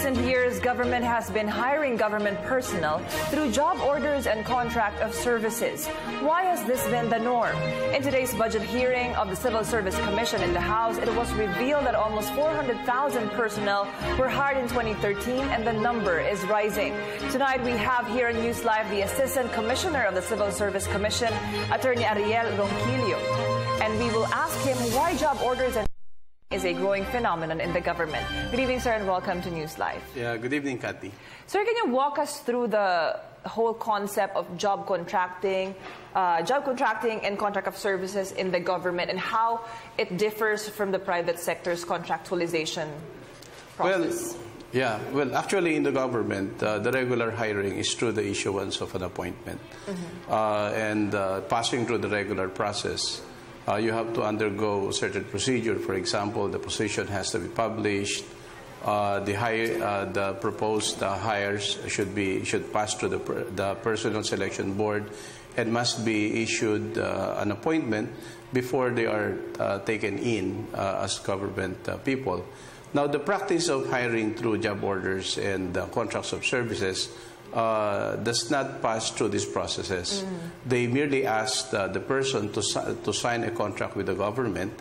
recent years, government has been hiring government personnel through job orders and contract of services. Why has this been the norm? In today's budget hearing of the Civil Service Commission in the House, it was revealed that almost 400,000 personnel were hired in 2013, and the number is rising. Tonight, we have here on NewsLife the Assistant Commissioner of the Civil Service Commission, Atty. Ariel Ronquillo, and we will ask him why job orders and is a growing phenomenon in the government. Good evening, sir, and welcome to NewsLife. Yeah, good evening, Cathy. Sir, can you walk us through the whole concept of job contracting and contract of services in the government, and how it differs from the private sector's contractualization process? Well, actually in the government, the regular hiring is through the issuance of an appointment. And passing through the regular process, you have to undergo certain procedure. For example, the position has to be published. The proposed hires should pass through the personnel selection board and must be issued an appointment before they are taken in as government people. Now, the practice of hiring through job orders and contracts of services does not pass through these processes. They merely ask the person to sign a contract with the government,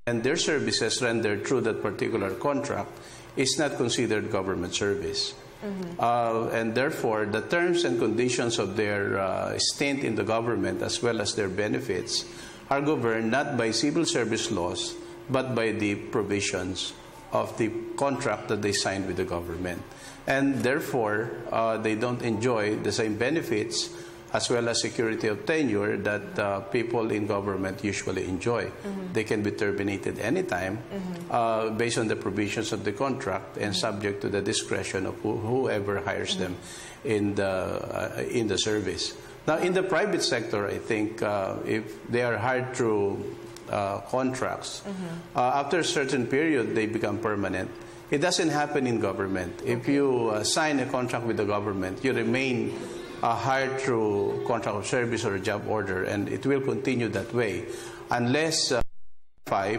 and their services rendered through that particular contract is not considered government service. And therefore, the terms and conditions of their stint in the government, as well as their benefits, are governed not by civil service laws, but by the provisions of the contract that they signed with the government. And therefore, they don't enjoy the same benefits as well as security of tenure that people in government usually enjoy. They can be terminated anytime based on the provisions of the contract and subject to the discretion of whoever hires them in the service. Now, in the private sector, I think if they are hired through contracts, after a certain period, they become permanent. It doesn't happen in government. If you sign a contract with the government, you remain hired through contract of service or a job order, and it will continue that way unless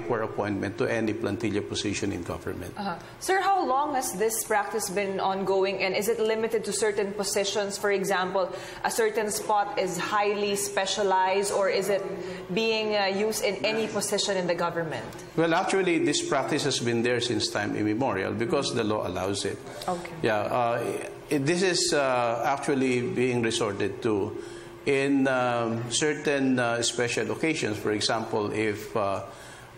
for appointment to any plantilla position in government. Sir, how long has this practice been ongoing, and is it limited to certain positions? For example, a certain spot is highly specialized, or is it being used in any position in the government? Well, actually, this practice has been there since time immemorial because the law allows it. Okay. Yeah, this is actually being resorted to in certain special occasions. For example, if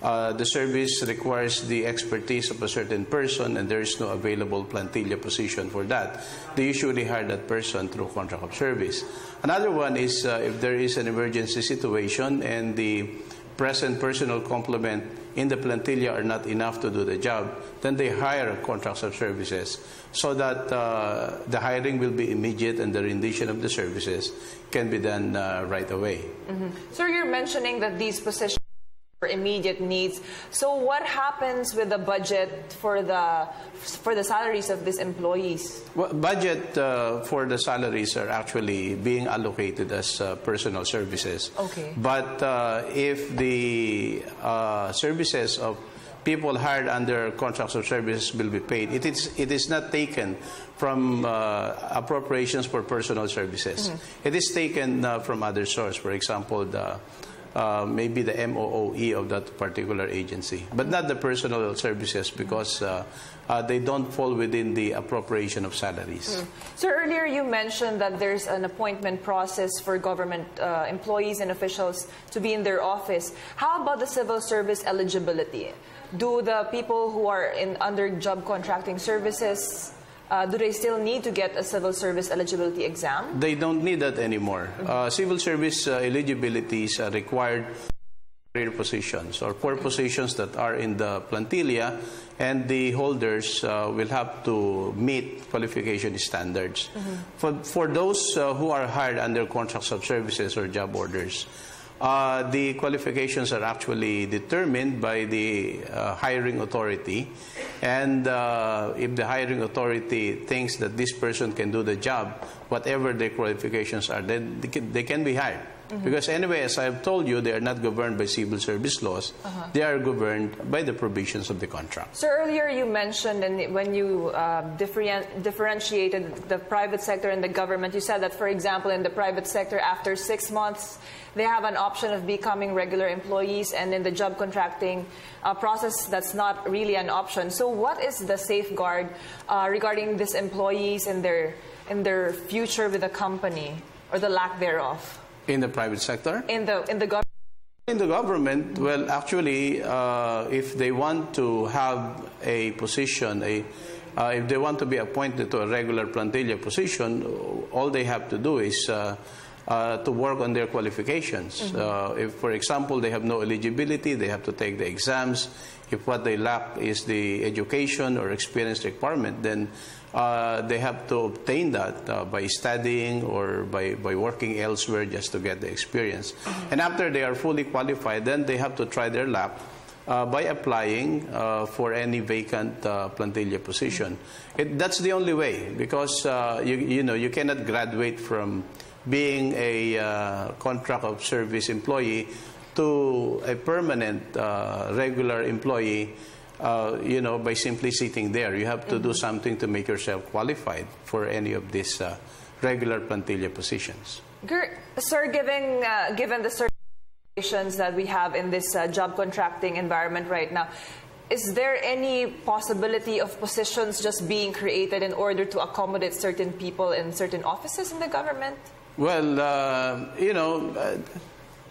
the service requires the expertise of a certain person and there is no available plantilla position for that, they usually hire that person through contract of service. Another one is if there is an emergency situation and the present personal complement in the plantilla are not enough to do the job, then they hire contracts of services so that the hiring will be immediate and the rendition of the services can be done right away. Sir, you're mentioning that these positions for immediate needs. So what happens with the budget for the salaries of these employees? Well, budget for the salaries are actually being allocated as personal services. Okay. But if the services of people hired under contracts of service will be paid, it is not taken from appropriations for personal services. It is taken from other source. For example, maybe the MOOE of that particular agency, but not the personal services because they don't fall within the appropriation of salaries. Sir, earlier you mentioned that there's an appointment process for government employees and officials to be in their office. How about the civil service eligibility? Do the people who are under job contracting services, do they still need to get a civil service eligibility exam? They don't need that anymore. Civil service eligibility is required for positions or for positions that are in the plantilla, and the holders will have to meet qualification standards. For those who are hired under contracts of services or job orders, the qualifications are actually determined by the hiring authority, and if the hiring authority thinks that this person can do the job, whatever their qualifications are, then they can be hired. Because anyway, as I've told you, they are not governed by civil service laws. They are governed by the provisions of the contract. So earlier you mentioned, and when you differentiated the private sector and the government, you said that, for example, in the private sector, after 6 months, they have an option of becoming regular employees, and in the job contracting process, that's not really an option. So what is the safeguard regarding these employees and their future with the company, or the lack thereof? In the private sector? In the government? In the government, well, actually, if they want to have a position, if they want to be appointed to a regular plantilla position, all they have to do is to work on their qualifications. If, for example, they have no eligibility, they have to take the exams. If what they lack is the education or experience requirement, then they have to obtain that by studying or by working elsewhere just to get the experience. And after they are fully qualified, then they have to try their luck by applying for any vacant plantilla position. That's the only way, because you cannot graduate from being a contract of service employee to a permanent regular employee, by simply sitting there. You have to do something to make yourself qualified for any of these regular plantilla positions. Sir, given the certifications that we have in this job contracting environment right now, is there any possibility of positions just being created in order to accommodate certain people in certain offices in the government? Well,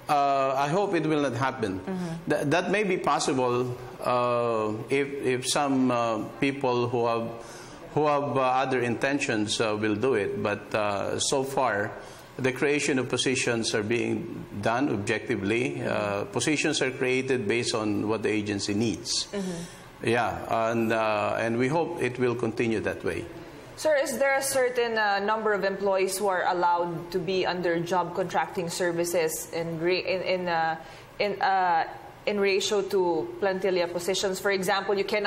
I hope it will not happen. That may be possible if some people who have other intentions will do it. But so far, the creation of positions are being done objectively. Positions are created based on what the agency needs. Yeah, and we hope it will continue that way. Sir, is there a certain number of employees who are allowed to be under job contracting services in ratio to plantilla positions? For example, you can't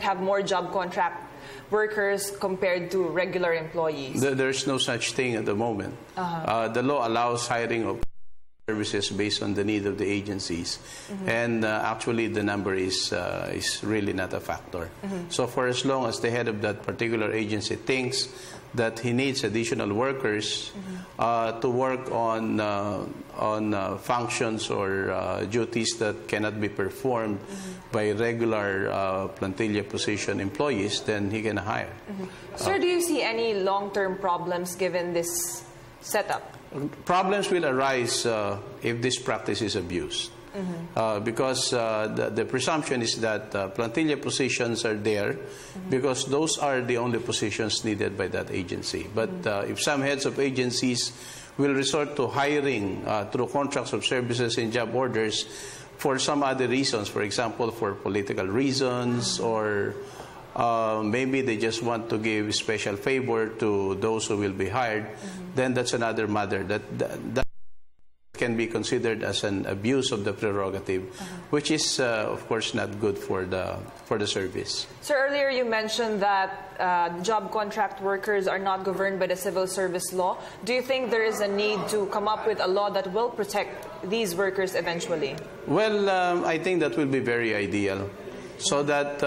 have more job contract workers compared to regular employees. There's no such thing at the moment. The law allows hiring of services based on the need of the agencies, and actually the number is really not a factor. So for as long as the head of that particular agency thinks that he needs additional workers to work on functions or duties that cannot be performed by regular plantilla position employees, then he can hire. Sir, do you see any long-term problems given this setup? Problems will arise if this practice is abused, because the presumption is that plantilla positions are there because those are the only positions needed by that agency. But if some heads of agencies will resort to hiring through contracts of services and job orders for some other reasons, for example, for political reasons, or maybe they just want to give special favor to those who will be hired, then that's another matter. That can be considered as an abuse of the prerogative, which is, of course, not good for the service. So earlier you mentioned that job contract workers are not governed by the civil service law. Do you think there is a need to come up with a law that will protect these workers eventually? Well, I think that will be very ideal, so that,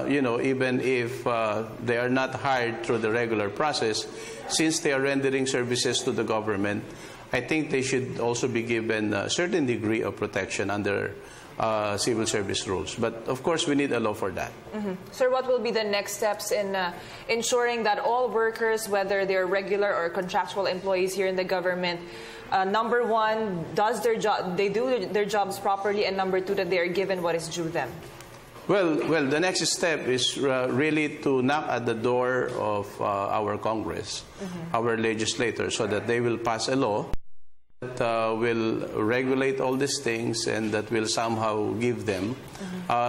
even if they are not hired through the regular process, since they are rendering services to the government, I think they should also be given a certain degree of protection under civil service rules. But, of course, we need a law for that. Sir, what will be the next steps in ensuring that all workers, whether they're regular or contractual employees here in the government, number one, they do their jobs properly, and number two, that they are given what is due them? Well, the next step is really to knock at the door of our Congress, our legislators, so that they will pass a law that will regulate all these things and that will somehow give them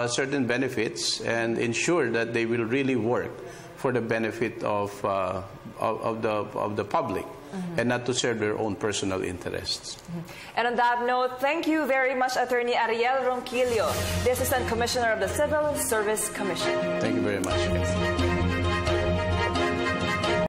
certain benefits and ensure that they will really work for the benefit of the public. And not to serve their own personal interests. And on that note, thank you very much, Attorney Ariel Ronquillo, the Assistant Commissioner of the Civil Service Commission. Thank you very much.